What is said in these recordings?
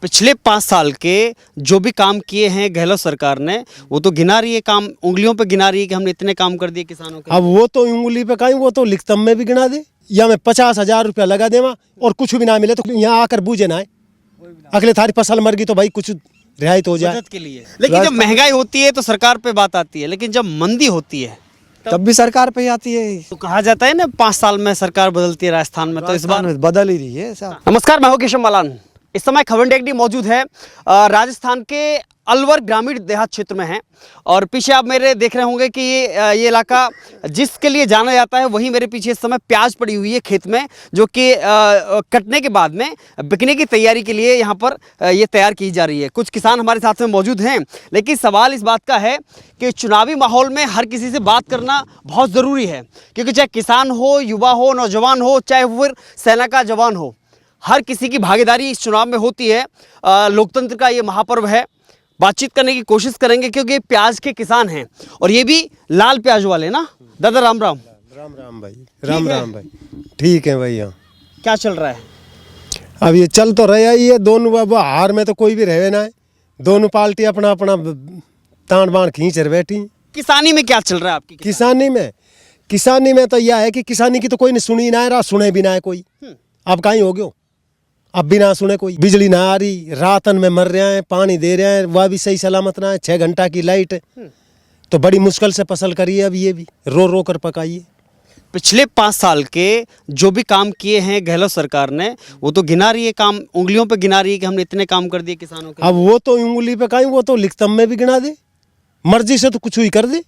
पिछले 5 साल के जो भी काम किए हैं गहलोत सरकार ने, वो तो गिना रही है, काम उंगलियों पे गिना रही है कि हमने इतने काम कर दिए किसानों के। अब वो तो उंगली पे कहीं, वो तो लिखतम में भी गिना दे, या मैं 50,000 रुपया लगा देवा और कुछ भी ना मिले तो यहाँ आकर बूझे ना, अगले थारी फसल मर गई तो भाई कुछ रियायत हो जाए मदद के लिए। लेकिन जब महंगाई होती है तो सरकार पे बात आती है, लेकिन जब मंदी होती है तब भी सरकार पे ही आती है। तो कहा जाता है ना 5 साल में सरकार बदलती है राजस्थान में, तो इस बार बदल ही रही है साहब। नमस्कार, मैं हूं केशव मालान। इस समय खबर टेकडी मौजूद है राजस्थान के अलवर ग्रामीण देहात क्षेत्र में है, और पीछे आप मेरे देख रहे होंगे कि ये इलाका जिसके लिए जाना जाता है, वहीं मेरे पीछे इस समय प्याज पड़ी हुई है खेत में, जो कि कटने के बाद में बिकने की तैयारी के लिए यहाँ पर ये तैयार की जा रही है। कुछ किसान हमारे साथ में मौजूद हैं, लेकिन सवाल इस बात का है कि चुनावी माहौल में हर किसी से बात करना बहुत ज़रूरी है, क्योंकि चाहे किसान हो, युवा हो, नौजवान हो, चाहे फिर सेना का जवान हो, हर किसी की भागीदारी इस चुनाव में होती है। लोकतंत्र का ये महापर्व है। बातचीत करने की कोशिश करेंगे क्योंकि प्याज के किसान हैं, और ये भी लाल प्याज वाले ना। दादा राम राम। राम राम भाई, राम राम भाई। ठीक है भैया। क्या चल रहा है? अब ये चल तो रहा ही है, दोनों बाबा हार में तो कोई भी रहे ना है, दोनों पार्टी अपना अपना तान बाण खींच रहे बैठी। किसानी में क्या चल रहा है आपकी? किसानी में तो यह है कि किसानी की तो कोई नहीं सुनी ना है, सुने भी ना है कोई। अब कहीं हो गयो, अब भी ना सुने कोई। बिजली ना आ रही, रातन में मर रहे हैं, पानी दे रहे हैं, वह भी सही सलामत ना है। 6 घंटा की लाइट, तो बड़ी मुश्किल से फसल करी है। अब ये भी रो रो कर पकाई है। पिछले 5 साल के जो भी काम किए हैं गहलोत सरकार ने, वो तो गिना रही है, काम उंगलियों पे गिना रही है कि हमने इतने काम कर दिए किसानों के। अब वो तो उंगली पे कहीं, वो तो लिखतम में भी गिना दे, मर्जी से तो कुछ ही कर दे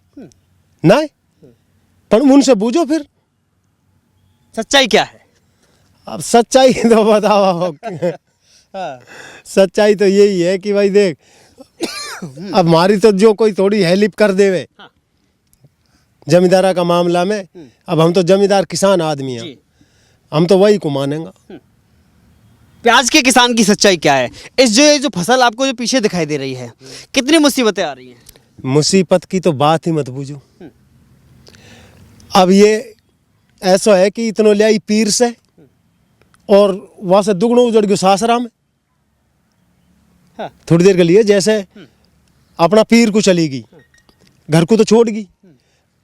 ना, पर उनसे बूझो फिर सच्चाई क्या है। अब सच्चाई तो बताओ। सच्चाई तो यही है कि भाई देख, अब हमारी तो जो कोई थोड़ी हेल्प कर देवे जमींदारा का मामला में, अब हम तो जमींदार किसान आदमी हैं, हम तो वही को मानेंगे। प्याज के किसान की सच्चाई क्या है? इस जो फसल आपको जो पीछे दिखाई दे रही है, कितनी मुसीबतें आ रही हैं? मुसीबत की तो बात ही मत बूझो। अब ये ऐसा है कि इतनो ले आई पीर से, और वहां से दुगनो उजड़ गयो सासरा में। थोड़ी देर के लिए जैसे अपना पीर को चली गई, घर को तो छोड़ गई।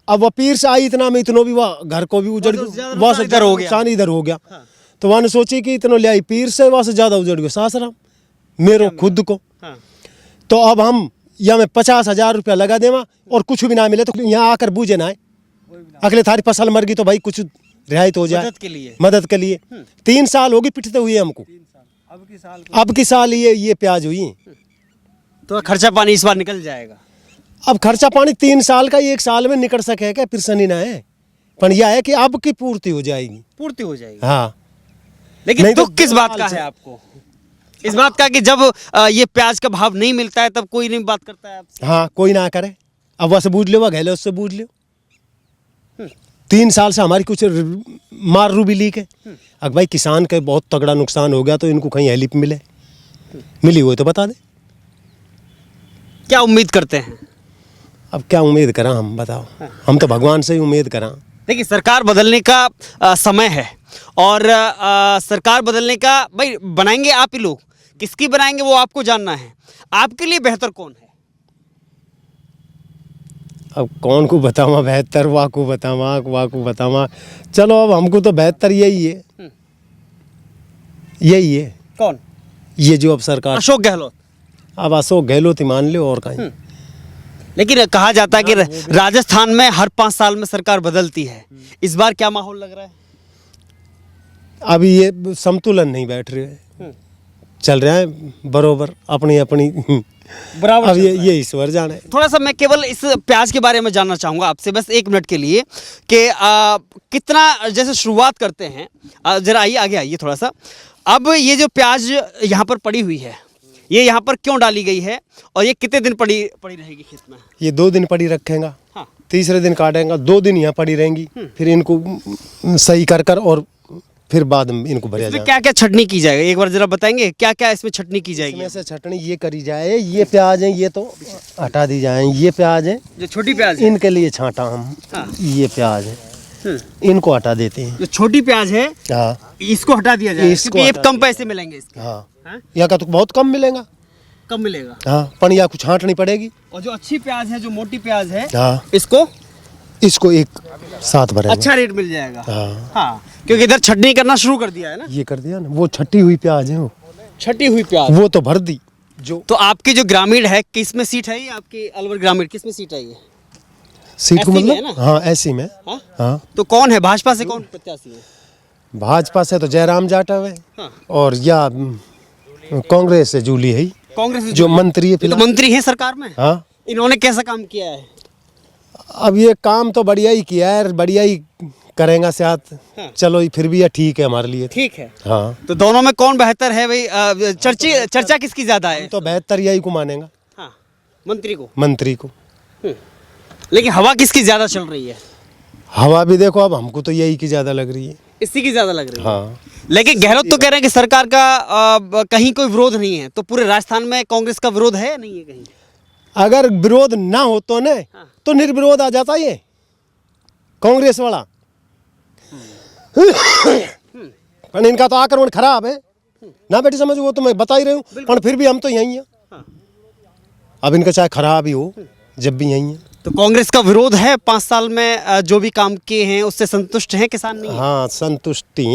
अब वह पीर से आई इतना में, इतनो भी वह घर को भी उजड़ गया, वहां से इधर हो गया, इधर हो गया। तो वहां ने सोची कि इतनो ले आई पीर से, वहां से ज्यादा उजड़ गया सासरा मेरो खुद को। तो अब हम या मैं 50,000 रुपया लगा देवा और कुछ भी ना मिले तो यहाँ आकर बूझे ना, अगले थारी फसल मर गई तो भाई कुछ रियायत हो जाए मदद के लिए। 3 साल होगी पिटते हुए हमको, अब की साल ये प्याज हुई। तो खर्चा पानी इस बार निकल जाएगा। अब खर्चा पानी 3 साल का 1 साल में निकल सके क्या? फिर सनी ना है, पर यह है कि अब की पूर्ति हो जाएगी। हाँ, लेकिन दुख किस बात का है आपको? इस बात का कि जब ये प्याज का भाव नहीं मिलता है तब कोई नहीं बात करता है आपसे। हाँ, कोई ना करे। अब वह से बूझ लो, वह गहले उससे बूझ लो। 3 साल से हमारी कुछ मार रू भी लीक है। अब भाई किसान के बहुत तगड़ा नुकसान हो गया, तो इनको कहीं हेल्प मिली हो तो बता दे। क्या उम्मीद करते हैं? अब क्या उम्मीद करा हम, बताओ। हम तो भगवान से ही उम्मीद करा। देखिए, सरकार बदलने का समय है, और सरकार बदलने का भाई बनाएंगे आप ही लोग। किसकी बनाएंगे वो आपको जानना है। आपके लिए बेहतर कौन है? अब कौन को बतावा बेहतर, वाह को बतावा। चलो, अब हमको तो बेहतर यही है। कौन? ये जो अब सरकार अशोक गहलोत। अब अशोक गहलोत ही मान लो, और कहीं। लेकिन कहा जाता है कि राजस्थान में हर 5 साल में सरकार बदलती है। इस बार क्या माहौल लग रहा है? अभी ये संतुलन नहीं बैठ रहे हैं, चल रहा है बरोबर अपनी बराबर। अब ये ईश्वर जाने। थोड़ा सा मैं केवल इस प्याज के बारे में जानना चाहूँगा आपसे, बस 1 मिनट के लिए, कि कितना जैसे शुरुआत करते हैं, जरा आइए आगे आइए थोड़ा सा। अब ये जो प्याज यहाँ पर पड़ी हुई है, ये यहाँ पर क्यों डाली गई है, और ये कितने दिन पड़ी रहेगी खेत में? ये 2 दिन पड़ी रखेंगे। हाँ। तीसरे दिन काटेंगे, 2 दिन यहाँ पड़ी रहेंगी, फिर इनको सही कर और फिर बाद में इनको भरा जाए। क्या क्या छटनी की जाएगी, एक बार जरा बताएंगे? क्या क्या इसमें छटनी की जाएगी? इसमें से छटनी ये करी जाए, ये प्याज है ये तो हटा दी जाए, ये प्याज है जो छोटी प्याज इनके लिए छांटा हम। हाँ। ये प्याज है, इनको हटा देते हैं। जो छोटी प्याज है हाँ इसको हटा दिया जाए इसको क्योंकि ये हटा कम पैसे मिलेंगे इसके। हाँ हाँ? यहाँ का तो बहुत कम मिलेगा। कम मिलेगा। हाँ पनिया कुछ छांटनी पड़ेगी। और जो अच्छी प्याज है, जो मोटी प्याज है, हाँ इसको इसको एक साथ भरेगा। अच्छा रेट मिल जाएगा। हाँ हाँ, क्योंकि इधर छटनी करना शुरू कर दिया है ना। ये कर दिया ना, वो छठी हुई प्याज है, वो छटी हुई प्याज। वो तो भर दी। जो तो आपकी जो ग्रामीण है किस में सीट है ये? आपकी अलवर ग्रामीण किस में सीट है ये? सीट को ऐसी में है मतलब ना? हाँ ऐसी में। हाँ? हाँ तो कौन है भाजपा से, कौन प्रत्याशी है? भाजपा से तो जयराम जाटव है। हाँ। और या कांग्रेस से जूली है, कांग्रेस से जो मंत्री है ये तो फिलहाल। मंत्री है सरकार में। हाँ इन्होंने कैसा काम किया है? अब ये काम तो बढ़िया ही किया है, बढ़िया ही करेगा शायद। हाँ। चलो ये फिर भी ये ठीक है हमारे लिए। ठीक है। हाँ तो दोनों में कौन बेहतर है भाई? चर्चा किसकी ज्यादा है? तो बेहतर यही को मानेगा, हाँ, मंत्री को। मंत्री को। लेकिन हवा किसकी ज्यादा चल रही है? हवा भी देखो अब हमको तो यही की ज्यादा लग रही है। इसी की ज्यादा लग रही है। हाँ लेकिन गहलोत तो कह रहे हैं कि सरकार का कहीं कोई विरोध नहीं है। तो पूरे राजस्थान में कांग्रेस का विरोध है या नहीं है कहीं? अगर विरोध ना हो तो न तो निर्विरोध आ जाता ये कांग्रेस वाला। पर इनका तो आक्रमण खराब है ना बेटी, समझ। वो तो मैं बता ही रही हूँ, पर फिर भी हम तो यही हैं। अब इनका चाहे खराब ही हो, जब भी यही है। तो कांग्रेस का विरोध है 5 साल में जो भी काम किए हैं उससे संतुष्ट हैं किसान? नहीं है? हाँ संतुष्टि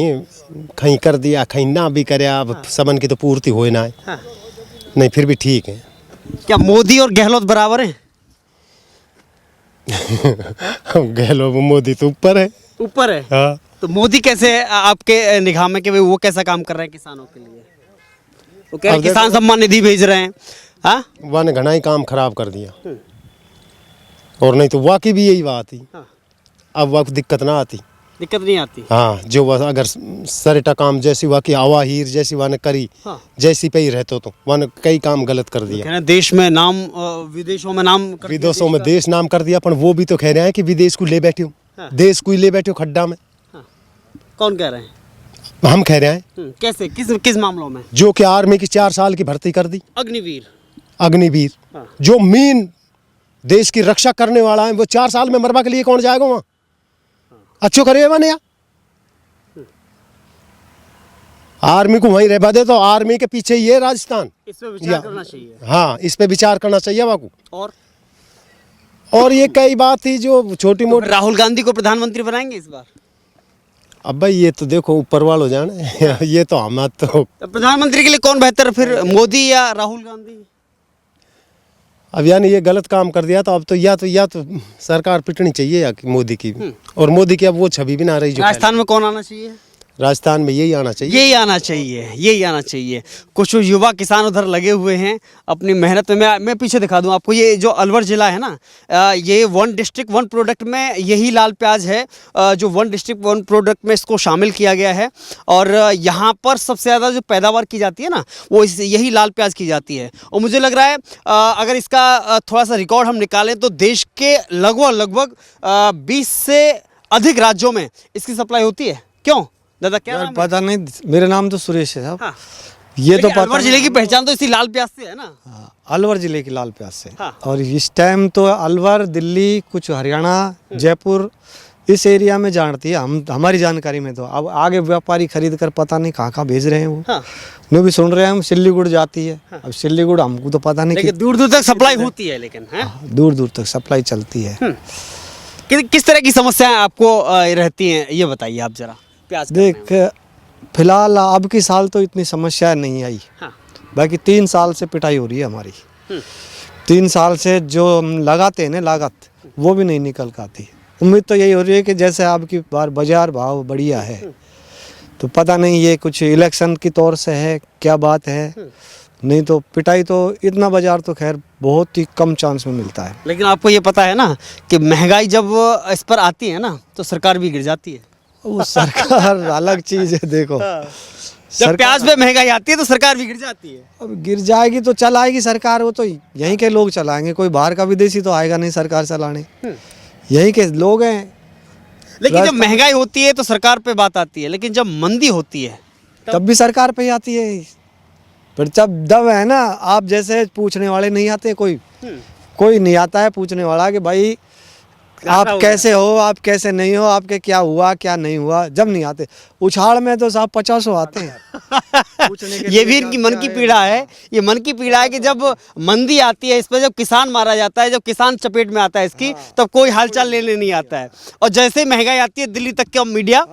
कहीं कर दिया कहीं ना भी करे, अब सबन की तो पूर्ति हो ना है। हाँ। नहीं फिर भी ठीक है। क्या मोदी और गहलोत बराबर हैं? गहलोत मोदी तो ऊपर है। ऊपर है। हाँ तो मोदी कैसे है आपके निगाह में कि भाई वो कैसा काम कर रहे हैं किसानों के लिए? वो कह रहे हैं किसान सम्मान निधि भेज रहे हैं। हाँ, वन घना ही काम खराब कर दिया। और नहीं तो वाकई भी यही बात थी। हाँ। अब वक्त दिक्कत ना आती। दिक्कत नहीं आती। हाँ जो बस अगर सरेटा काम जैसी वाकई आवा हीर जैसी वन करी, हाँ। जैसी पे ही रहते तो वन कई काम गलत कर दिया। कह रहे हैं देश में नाम विदेशों में नाम कर दिया विदेशों देश में का। देश नाम कर दिया, पर वो भी तो कह रहे हैं कि विदेश को ले बैठे हो। हाँ। देश को ही ले बैठे हो खड्डा में। कौन कह रहे हैं? हम कह रहे हैं कैसे, किस मामलों में? जो कि आर्मी की 4 साल की भर्ती कर दी, अग्निवीर। अग्निवीर। हाँ। जो मीन देश की रक्षा करने वाला है वो 4 साल में मरवा के लिए कौन जाएगा वहाँ? अच्छो करे बने आर्मी को वहीं रहवा दे, तो आर्मी के पीछे ही है राजस्थान। इस पे विचार करना चाहिए। हाँ इस पे विचार करना चाहिए बाकू। और ये कई बात थी जो छोटी मोटी। राहुल गांधी को प्रधानमंत्री बनाएंगे इस बार? अब भाई ये तो देखो ऊपर वालों जाने। ये तो हम तो प्रधानमंत्री के लिए कौन बेहतर है फिर, मोदी या राहुल गांधी? अब यानी ये गलत काम कर दिया तो अब तो या तो सरकार पिटनी चाहिए या कि मोदी की। और मोदी की अब वो छवि भी ना रही जो राजस्थान में कौन आना चाहिए? राजस्थान में यही आना चाहिए। यही आना चाहिए, यही आना चाहिए। कुछ युवा किसान उधर लगे हुए हैं अपनी मेहनत में। मैं पीछे दिखा दूं आपको, ये जो अलवर ज़िला है ना, ये 1 डिस्ट्रिक्ट 1 प्रोडक्ट में यही लाल प्याज है जो 1 डिस्ट्रिक्ट 1 प्रोडक्ट में इसको शामिल किया गया है। और यहाँ पर सबसे ज़्यादा जो पैदावार की जाती है ना वो यही लाल प्याज की जाती है। और मुझे लग रहा है अगर इसका थोड़ा सा रिकॉर्ड हम निकालें तो देश के लगभग 20 से अधिक राज्यों में इसकी सप्लाई होती है। क्यों दादा, क्या यार नाम है? पता नहीं, मेरा नाम तो सुरेश है साहब। हाँ। ये तो लेकिन पता अलवर जिले की पहचान तो इसी लाल प्याज से है ना। हाँ, अलवर जिले की लाल प्याज से। हाँ। और इस टाइम तो अलवर, दिल्ली, कुछ हरियाणा, जयपुर इस एरिया में जानती है हमारी जानकारी में। तो अब आगे व्यापारी खरीद कर पता नहीं कहाँ भेज रहे हैं वो। हाँ। नो भी सुन रहे हैं हम सिल्लीगुड़ जाती है। अब सिल्लीगुड़ हमको तो पता नहीं लेकिन दूर दूर तक सप्लाई होती है, लेकिन है दूर दूर तक सप्लाई चलती है। किस तरह की समस्याएं आपको रहती हैं ये बताइए आप जरा। प्याज देख फिलहाल अब की साल तो इतनी समस्या नहीं आई। हाँ। बाकी 3 साल से पिटाई हो रही है हमारी। 3 साल से जो हम लगाते हैं ना लागत, वो भी नहीं निकल पाती। उम्मीद तो यही हो रही है कि जैसे अब की बार बाजार भाव बढ़िया है, तो पता नहीं ये कुछ इलेक्शन की तौर से है क्या बात है। नहीं तो पिटाई तो इतना बाजार तो खैर बहुत ही कम चांस में मिलता है। लेकिन आपको ये पता है ना कि महंगाई जब इस पर आती है ना तो सरकार भी गिर जाती है। वो सरकार अलग चीज़ है। देखो जब प्याज पे महंगाई आती है तो सरकार भी गिर जाती है। अब गिर जाएगी तो चलाएगी सरकार, वो तो यहीं के लोग चलाएंगे। कोई बाहर का विदेशी तो आएगा नहीं सरकार चलाने, यहीं के लोग हैं। लेकिन जब महंगाई होती है तो सरकार पे बात आती है, लेकिन जब मंदी होती है तब भी सरकार पे ही आती है। पर जब दब है ना, आप जैसे पूछने वाले नहीं आते, कोई नहीं आता है पूछने वाला कि भाई आप कैसे हो, आप कैसे नहीं हो, आपके क्या हुआ क्या नहीं हुआ, जब नहीं आते। उछाड़ में तो साहब 50 आते हैं। पूछने के ये लिए भी क्या इनकी मन क्या की है? पीड़ा है। ये मन की पीड़ा है कि जब मंदी आती है, इस पर जब किसान मारा जाता है, जब किसान चपेट में आता है इसकी, तब कोई हालचाल लेने नहीं आता है। और जैसे ही महंगाई आती है, दिल्ली तक का मीडिया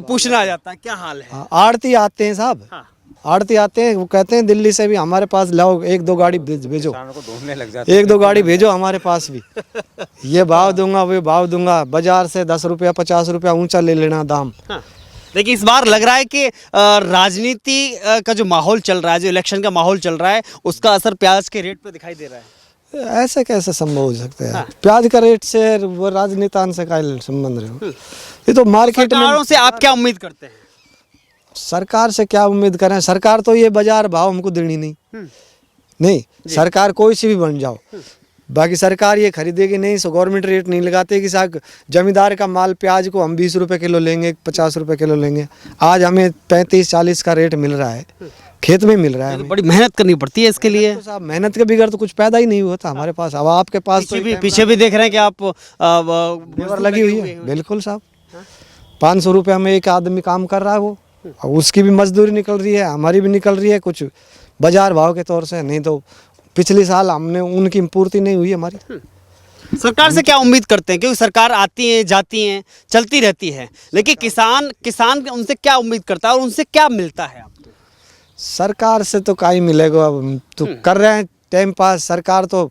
पूछने आ जाता है क्या हाल है। हाँ, आड़ती आते हैं साहब। हाँ। आड़ती आते हैं, वो कहते हैं दिल्ली से भी हमारे पास लाओ, 1-2 गाड़ी भेजो, को ढूंढने लग जाते 1-2 गाड़ी भेजो हमारे पास भी। ये भाव दूंगा, वो भाव दूंगा, बाजार से 10 रुपया 50 रुपया ऊंचा ले लेना दाम। हाँ। लेकिन इस बार लग रहा है कि राजनीति का जो माहौल चल रहा है, जो इलेक्शन का माहौल चल रहा है, उसका असर प्याज के रेट पे दिखाई दे रहा है। ऐसे कैसे संभव हो सकता है? प्याज का रेट से वो राजनीतिन से क्या संबंध रहे? ये तो मार्केट में। सरकारों से आप क्या उम्मीद करते हैं? सरकार से क्या उम्मीद करें? सरकार तो ये बाजार भाव हमको देनी नहीं। नहीं, सरकार कोई सी भी बन जाओ, बाकी सरकार ये खरीदेगी नहीं, सो गवर्नमेंट रेट नहीं लगाते कि साहब जमींदार का माल प्याज को हम 20 रुपए किलो लेंगे, 50 रुपए किलो लेंगे। आज हमें 35-40 का रेट मिल रहा है, खेत में मिल रहा है। तो बड़ी मेहनत करनी पड़ती है इसके लिए। तो साहब मेहनत के बगैर तो कुछ पैदा ही नहीं होता हमारे पास। अब आपके पास तो पीछे भी देख रहे हैं कि आप लेबर लगी हुई है। बिल्कुल साहब, 500 रुपये में एक आदमी काम कर रहा है, वो उसकी भी मजदूरी निकल रही है, हमारी भी निकल रही है, कुछ बाजार भाव के तौर से। नहीं तो पिछले साल हमने उनकी पूर्ति नहीं हुई हमारी। सरकार से क्या उम्मीद करते हैं? क्योंकि सरकार आती है जाती है, चलती रहती है, लेकिन किसान उनसे क्या उम्मीद करता है और उनसे क्या मिलता है आपको? सरकार से तो क्या ही मिलेगा, अब तो कर रहे हैं टाइम पास। सरकार तो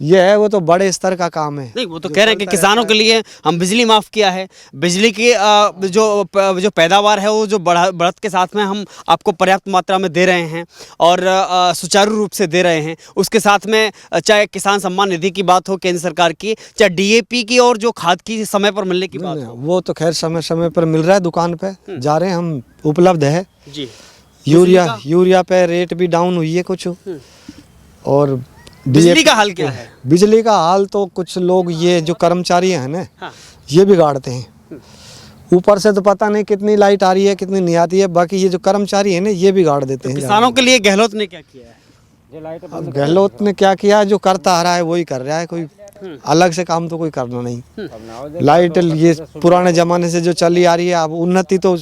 ये है, वो तो बड़े स्तर का काम है। नहीं, वो तो कह रहे हैं कि किसानों के लिए हम बिजली माफ़ किया है, बिजली की जो पैदावार है वो जो बढ़त के साथ में हम आपको पर्याप्त मात्रा में दे रहे हैं और सुचारू रूप से दे रहे हैं। उसके साथ में चाहे किसान सम्मान निधि की बात हो केंद्र सरकार की, चाहे DAP की और जो खाद की समय पर मिलने की बात हो। वो तो खैर समय समय पर मिल रहा है, दुकान पे जा रहे हैं हम, उपलब्ध है जी। यूरिया पे रेट भी डाउन हुई है कुछ। और बिजली का हाल क्या है? बिजली का हाल तो कुछ लोग ये जो कर्मचारी हैं ना, हाँ। ये बिगाड़ते हैं। ऊपर से तो पता नहीं कितनी लाइट आ रही है कितनी नहीं आती है, बाकी ये जो कर्मचारी है ना ये बिगाड़ देते हैं। किसानों के लिए गहलोत ने क्या किया है? अब गहलोत ने क्या किया? जो करता आ रहा है वही कर रहा है, कोई अलग से काम तो कोई करना नहीं। लाइट ये पुराने जमाने से जो चली आ रही है, अब उन्नति तो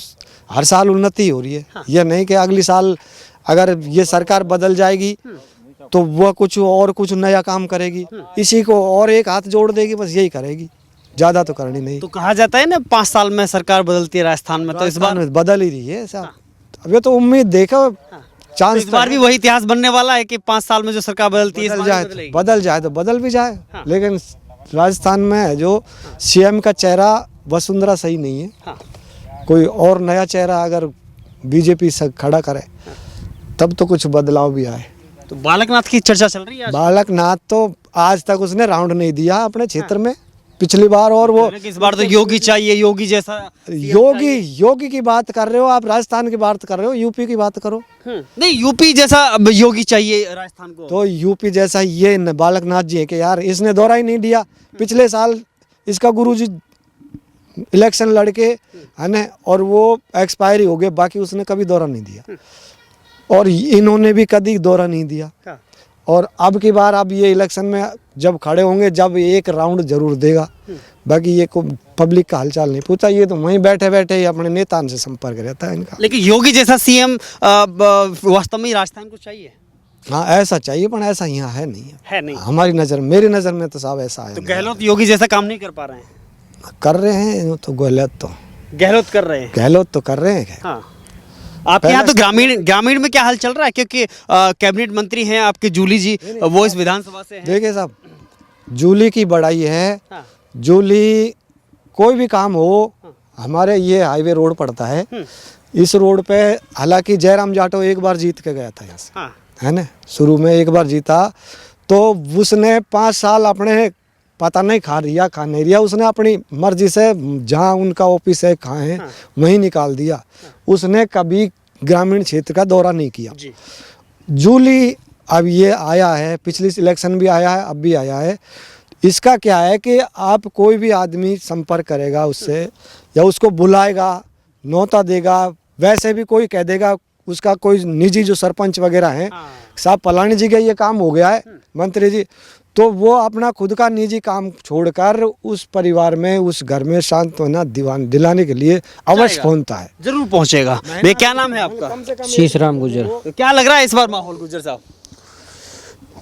हर साल उन्नति हो रही है। ये नहीं कि अगली साल अगर ये सरकार बदल जाएगी तो वह कुछ नया काम करेगी, इसी को और एक हाथ जोड़ देगी, बस यही करेगी, ज्यादा तो करनी नहीं। तो कहा जाता है ना 5 साल में सरकार बदलती है राजस्थान में, तो इस बार बदल ही रही है साहब। अब ये तो उम्मीद देखो, चांस इस बार भी वही इतिहास बनने वाला है कि 5 साल में जो सरकार बदलती है इस बार भी बदलेगी। बदल जाए तो बदल भी जाए। लेकिन राजस्थान में जो CM का चेहरा वसुंधरा सही नहीं है। कोई और नया चेहरा अगर BJP से खड़ा करे तब तो कुछ बदलाव भी आए। तो बालकनाथ की चर्चा चल रही है आज। बालकनाथ तो आज तक उसने राउंड नहीं दिया अपने क्षेत्र में, पिछली बार। और वो इस बार तो योगी चाहिए, योगी जैसा। योगी की बात कर रहे हो आप, राजस्थान की बात कर रहे हो, यूपी की बात करो। नहीं, यूपी जैसा अब योगी चाहिए राजस्थान को। तो यूपी जैसा ये बालकनाथ जी है कि यार इसने दौरा ही नहीं दिया। पिछले साल इसका गुरुजी इलेक्शन लड़के है ना, और वो एक्सपायरी हो गए, बाकी उसने कभी दौरा नहीं दिया और इन्होंने भी कभी दौरा नहीं दिया। और अब की बार अब ये इलेक्शन में जब खड़े होंगे, जब एक राउंड जरूर देगा, बाकी ये को पब्लिक का हालचाल नहीं पूछता। ये तो वहीं बैठे बैठे ही अपने नेताओं से संपर्क रहता है इनका। लेकिन योगी जैसा CM वास्तव में राजस्थान को चाहिए। हाँ ऐसा चाहिए, पर ऐसा यहाँ है नहीं। हमारी नज़र, मेरी नज़र में तो साहब ऐसा है। तो गहलोत योगी जैसा काम नहीं कर पा रहे हैं। कर रहे हैं तो गहलोत कर रहे हैं। गहलोत तो कर रहे हैं। हाँ। आपके यहाँ तो ग्रामीण में क्या हाल चल रहा है? क्योंकि कैबिनेट मंत्री हैं आपके जूली जी, वो इस विधानसभा से हैं। देखिए साहब, जूली की बड़ाई है। हाँ। जूली कोई भी काम हो, हमारे ये हाईवे रोड पड़ता है, इस रोड पे हालांकि जयराम जाटो एक बार जीत के गया था यहाँ से। हाँ। है ना, शुरू में एक बार जीता, तो उसने 5 साल अपने पता नहीं खा नहीं रिया, उसने अपनी मर्जी से जहाँ उनका ऑफिस है खाए वहीं निकाल दिया। उसने कभी ग्रामीण क्षेत्र का दौरा नहीं किया। जूली अब ये आया है, पिछली इलेक्शन भी आया है, अब भी आया है। इसका क्या है कि आप कोई भी आदमी संपर्क करेगा उससे या उसको बुलाएगा, न्योता देगा, वैसे भी कोई कह देगा, उसका कोई निजी जो सरपंच वगैरह हैं, साहब फलानी जी का ये काम हो गया है मंत्री जी, तो वो अपना खुद का निजी काम छोड़कर उस परिवार में, उस घर में सांत्वना दिलाने के लिए अवश्य पहुंचता है। जरूर पहुंचेगा। भैया क्या नाम है आपका? शीशराम गुजर। तो क्या लग रहा है इस बार माहौल गुजर साहब?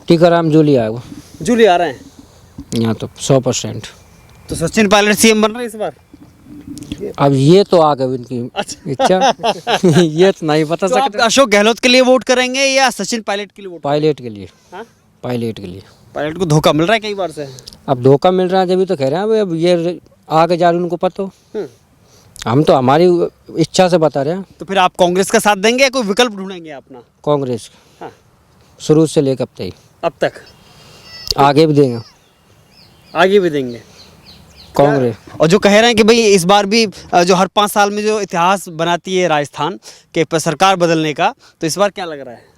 टीकाराम जूली आएगा जूली आ रहे हैं यहाँ तो 100%। तो सचिन पायलट सीएम बन रहे हैं इस बार? अब ये तो आगे इनकी अच्छा। इच्छा ये तो नहीं बता तो आप सकते। अशोक गहलोत के लिए वोट करेंगे या सचिन पायलट के लिए वोट? पायलट के लिए, हाँ? पायलट के लिए। पायलट को धोखा मिल रहा है कई बार से। अब धोखा मिल रहा है जब भी तो कह रहे हैं। अब ये आगे जा रहे उनको पता हो। हम्म। हम तो हमारी इच्छा से बता रहे हैं। तो फिर आप कांग्रेस का साथ देंगे या कोई विकल्प ढूंढेंगे अपना? कांग्रेस हाँ। शुरू से लेकर अब तक, अब तक आगे भी देंगे आगे भी देंगे कांग्रेस। और जो कह रहे हैं कि भाई इस बार भी जो हर 5 साल में जो इतिहास बनाती है राजस्थान के सरकार बदलने का, तो इस बार क्या लग रहा है?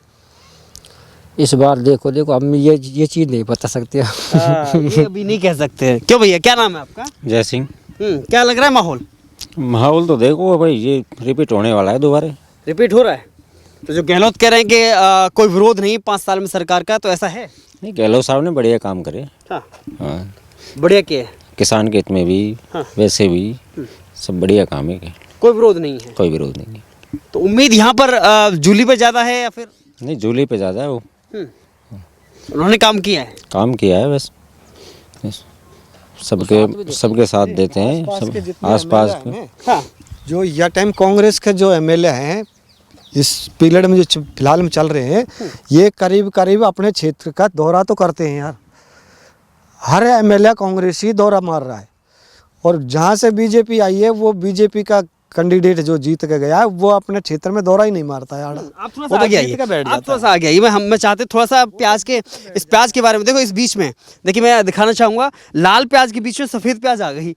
इस बार देखो अब ये चीज़ नहीं बता सकते। ये अभी नहीं कह सकते हैं। क्यों भैया क्या नाम है आपका? जय सिंह। क्या लग रहा है माहौल? माहौल तो देखो भाई, ये रिपीट होने वाला है दोबारा। रिपीट हो रहा है? तो जो गहलोत कह रहे हैं कि कोई विरोध नहीं 5 साल में सरकार का, तो ऐसा है? नहीं, गहलोत साहब ने बढ़िया काम करे। हाँ, हाँ, बढ़िया किया है। किसान के हित में भी, हाँ। वैसे भी सब बढ़िया काम है। कोई विरोध नहीं है? कोई विरोध नहीं है। तो उम्मीद यहाँ पर जूली पे ज़्यादा है या फिर? नहीं, जूली पे ज़्यादा है। वो उन्होंने काम किया है? काम किया है बस सबके साथ देते हैं, सब आसपास के। हाँ। जो यह टाइम कांग्रेस के जो एमएलए हैं इस पीरियड में जो फिलहाल में चल रहे हैं, ये करीब करीब अपने क्षेत्र का दौरा तो करते हैं यार। हर एमएलए कांग्रेस ही दौरा मार रहा है। और जहाँ से बीजेपी आई है वो बीजेपी का कैंडिडेट जो जीत के गया है वो अपने क्षेत्र में दौरा ही नहीं मारता यार। आप थोड़ा सा आगे आइए, आप थोड़ा सा आगे आइए। मैं चाहते थोड़ा सा इस प्याज के बारे में देखो। इस बीच में देखिए, मैं दिखाना चाहूँगा, लाल प्याज के बीच में सफ़ेद प्याज आ गई।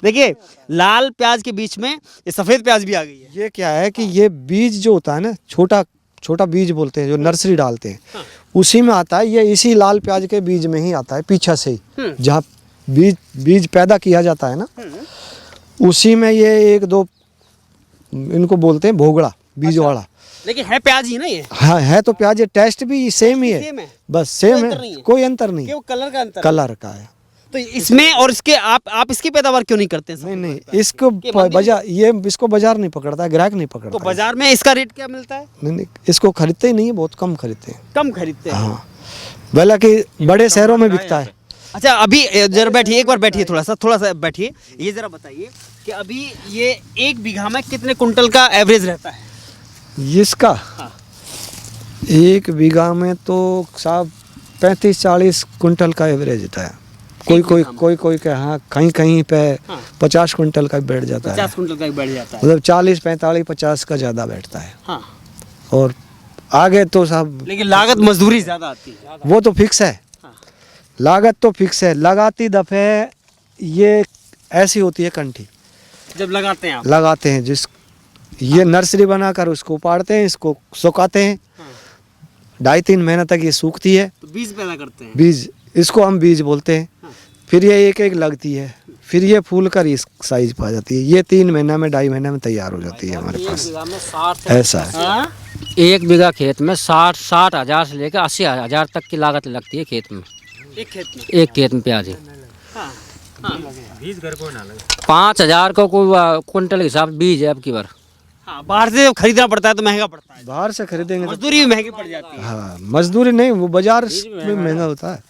देखिए, लाल प्याज के बीच में ये सफ़ेद प्याज भी आ गई है। ये क्या है कि ये बीज जो होता है ना, छोटा छोटा बीज बोलते हैं, जो नर्सरी डालते हैं उसी में आता है। ये इसी लाल प्याज के बीज में ही आता है, पीछे से ही जहाँ बीज पैदा किया जाता है ना, उसी में ये 1-2 इनको बोलते हैं भोगड़ा, बीज वाला। लेकिन है प्याज ही ना ये? हाँ, है तो प्याज। ये टेस्ट भी सेम ही है, बस सेम है, कोई अंतर नहीं। केवल कलर का अंतर, कलर का है। तो इसमें और इसके आप इसकी पैदावार क्यों नहीं करते हैं? नहीं, इसको बाजार, ये इसको बाजार नहीं पकड़ता है, ग्राहक नहीं पकड़ता। तो बाजार में इसका रेट क्या मिलता है? नहीं, इसको खरीदते ही नहीं है, बहुत कम खरीदते हैं। कम खरीदते हैं? हाँ, हालांकि बड़े शहरों में बिकता है। अच्छा, अभी जरा बैठिए, एक बार बैठिए, थोड़ा सा बैठिए। ये जरा बताइए कि अभी ये 1 बीघा में कितने कुंटल का एवरेज रहता है इसका? 1 बीघा में तो साहब 35-40 कुंटल का एवरेज होता है। कोई के हाँ, कहीं पे 50 कुंटल का बैठ जाता है। 50 कुंटल का बैठ जाता है, मतलब 40, 45, 50 का ज़्यादा बैठता है। हाँ। और आगे तो साहब, लेकिन लागत मजदूरी ज़्यादा आती है। वो तो फिक्स है, लागत तो फिक्स है। लगाती दफ़े ये ऐसी होती है कंठी, जब लगाते हैं आप? लगाते हैं ये नर्सरी बनाकर उसको उपाड़ते हैं, इसको सुखाते हैं। 2.5-3 महीने तक ये सूखती है, तो बीज पैदा करते हैं। बीज, इसको हम बीज बोलते हैं। फिर ये एक लगती है, फिर ये फूल कर इस साइज पा जाती है। ये 3 महीना में, 2.5 महीने में तैयार हो जाती है हमारे पास। ऐसा है। 1 बीघा खेत में 60 हज़ार से लेकर 80 हज़ार तक की लागत लगती है खेत में। एक खेत में प्याज है। 5 हज़ार को कोई कुंटल के हिसाब बीज है अब की बार। हाँ, बाहर से खरीदना पड़ता है तो महंगा पड़ता है। बाहर से खरीदेंगे तो मजदूरी भी महंगी पड़ जाती है। हाँ, मजदूरी नहीं, वो बाजार में महंगा होता है।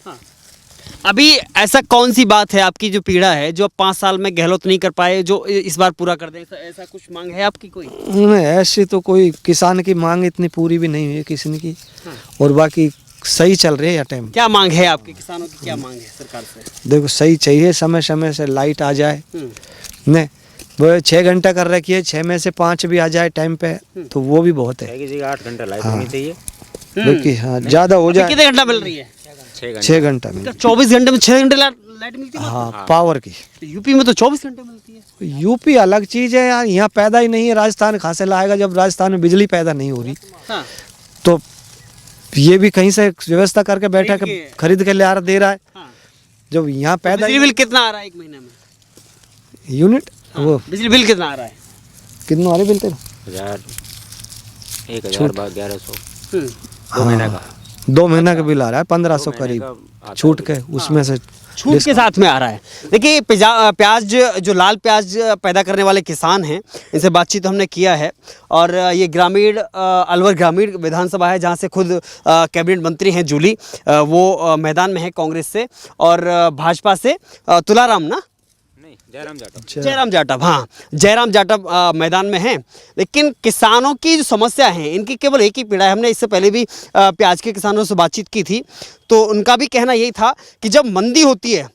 अभी ऐसा कौन सी बात है आपकी जो पीड़ा है, जो 5 साल में गहलोत नहीं कर पाए, जो इस बार पूरा कर दें? ऐसा कुछ मांग है आपकी कोई? नहीं, ऐसी तो कोई किसान की मांग इतनी पूरी भी नहीं हुई है किसी की। और बाकी सही चल रही है या टाइम। क्या मांग है आपके किसानों की? क्या मांग है सरकार से? देखो, सही चाहिए, समय समय से लाइट आ जाए। नहीं, वो 6 घंटा कर रखी है, 6 में से 5 भी आ जाए टाइम पे तो वो भी बहुत है। 8 घंटा लाइट होनी चाहिए। क्योंकि हाँ, ज़्यादा हो जाए। कितने घंटा मिल रही है? 6 घंटा में। 24 घंटे में 6 घंटे लाइट मिलती है? हाँ, पावर की। यूपी में तो 24 घंटे मिलती है। यूपी अलग चीज़ है यार, यहाँ पैदा ही नहीं है। राजस्थान कहाँ से लाएगा जब राजस्थान में बिजली पैदा नहीं हो रही? हाँ। तो ये भी कहीं से व्यवस्था करके बैठा के खरीद के ले आ रहा, दे रहा है। हाँ। जब यहाँ पैदा बिजली बिल कितना आ रहा है 1 महीने में? यूनिट वो बिजली बिल कितना आ रहा है? कितना आ रही बिल तेरा? 1000 1100 2 महीने का। 2 महीना का बिल आ रहा है 1500 करीब छूट के, उसमें से छूट के साथ में आ रहा है। देखिए प्याज जो लाल प्याज पैदा करने वाले किसान हैं, इनसे बातचीत हमने किया है और ये ग्रामीण अलवर ग्रामीण विधानसभा है जहां से खुद कैबिनेट मंत्री हैं जूली, वो मैदान में है कांग्रेस से, और भाजपा से तुलाराम ना जयराम जाटव, हाँ जयराम जाटव मैदान में हैं। लेकिन किसानों की जो समस्या है, इनकी केवल एक ही पीड़ा है। हमने इससे पहले भी प्याज के किसानों से बातचीत की थी, तो उनका भी कहना यही था कि जब मंदी होती है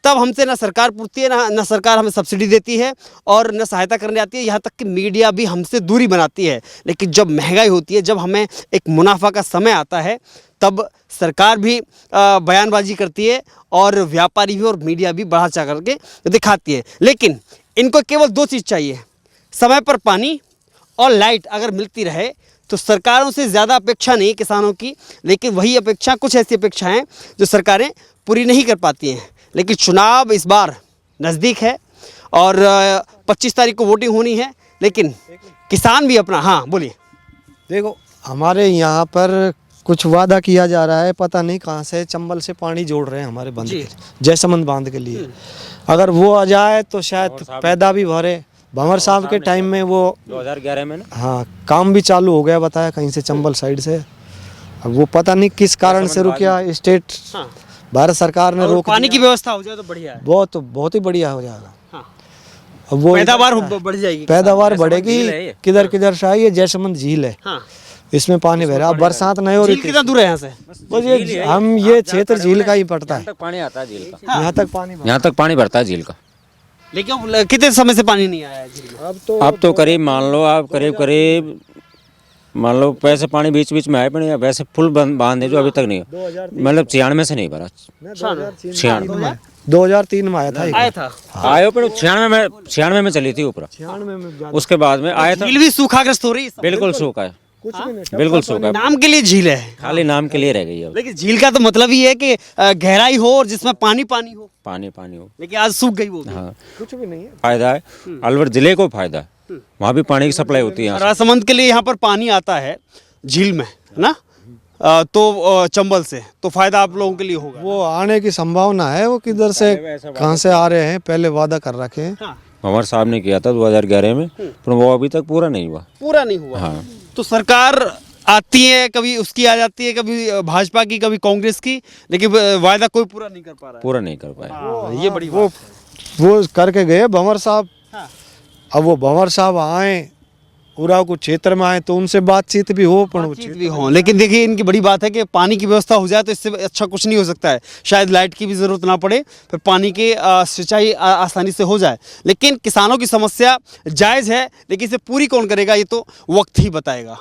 तब हमसे ना सरकार पूछती है, ना सरकार हमें सब्सिडी देती है और न सहायता करने आती है, यहाँ तक कि मीडिया भी हमसे दूरी बनाती है। लेकिन जब महंगाई होती है, जब हमें एक मुनाफा का समय आता है, तब सरकार भी बयानबाजी करती है और व्यापारी भी और मीडिया भी बढ़ा चढ़ा करके दिखाती है। लेकिन इनको केवल 2 चीज़ चाहिए, समय पर पानी और लाइट अगर मिलती रहे तो सरकारों से ज़्यादा अपेक्षा नहीं किसानों की। लेकिन वही अपेक्षा, कुछ ऐसी अपेक्षा हैं जो सरकारें पूरी नहीं कर पाती हैं। लेकिन चुनाव इस बार नज़दीक है और 25 तारीख को वोटिंग होनी है, लेकिन किसान भी अपना, हाँ बोलिए। देखो हमारे यहाँ पर कुछ वादा किया जा रहा है, पता नहीं कहाँ से चंबल से पानी जोड़ रहे हैं हमारे बांध के, जयसमंद बांध के लिए। अगर वो आ जाए तो शायद पैदा भी भरे। भंवर साहब के टाइम में वो 2011 में ना, हाँ काम भी चालू हो गया बताया कहीं से चंबल साइड से। अब वो पता नहीं किस कारण से रुक गया, स्टेट भारत सरकार ने रोक पानी की व्यवस्था हो जाए तो बढ़िया है, बहुत ही बढ़िया हो जाएगा। हाँ। अब वो पैदावार बढ़ जाएगी, पैदावार बढ़ेगी। किधर किधर से आई है, जयसमंद झील है, हाँ। इसमें पानी बह रहा है। अब बरसात नहीं हो रही झील कितना दूर है यहाँ से? बस ये क्षेत्र झील का ही पड़ता है, पानी आता है झील का, यहाँ तक पानी यहाँ तक पानी भरता है झील का। लेकिन कितने समय से पानी नहीं आया है झील में? अब तो करीब मान लो आप करीब मान लो पैसे पानी बीच बीच में आए, पर वैसे फुल बांध है जो अभी तक नहीं, मतलब 96 से नहीं भरा। 2003 में आया था, आया था, आयो पर 96 में चली थी ऊपर, 96 में उसके बाद में आया था। झील भी सूखाग्रस्त हो रही है, बिल्कुल सूखा है, कुछ भी नहीं, बिल्कुल सूखा है, नाम के लिए झील है, खाली नाम के लिए रह गई है। लेकिन झील का तो मतलब ही है कि गहराई हो और जिसमें पानी पानी हो। पानी पानी हो, लेकिन आज सूख गई वो भी। हाँ कुछ भी नहीं है। फायदा है, अलवर जिले को फायदा है, वहाँ भी पानी की सप्लाई होती है यहाँ से। राजसमंद के लिए यहाँ पर पानी आता है झील में ना, तो चंबल से, तो फायदा आप लोगों के लिए होगा। वो आने की संभावना है, वो किधर से कहाँ से आ रहे हैं, पहले वादा कर रखे हैं। हाँ। हमारे साहब ने किया था 2011 में, पर वो अभी तक पूरा नहीं हुआ। पूरा नहीं हुआ। हाँ। तो सरकार आती है, कभी उसकी आ जाती है, कभी भाजपा की, कभी कांग्रेस की, लेकिन वायदा कोई पूरा नहीं कर पा रहा है। पूरा नहीं कर पाया। ये बड़ी वो करके गए भंवर साहब। हाँ। अब वो भंवर साहब आए उराव को क्षेत्र में आए तो उनसे बातचीत भी हो, पर भी हो। लेकिन देखिए इनकी बड़ी बात है कि पानी की व्यवस्था हो जाए तो इससे अच्छा कुछ नहीं हो सकता है। शायद लाइट की भी ज़रूरत ना पड़े, फिर पानी की सिंचाई आसानी से हो जाए। लेकिन किसानों की समस्या जायज़ है, लेकिन इसे पूरी कौन करेगा ये तो वक्त ही बताएगा।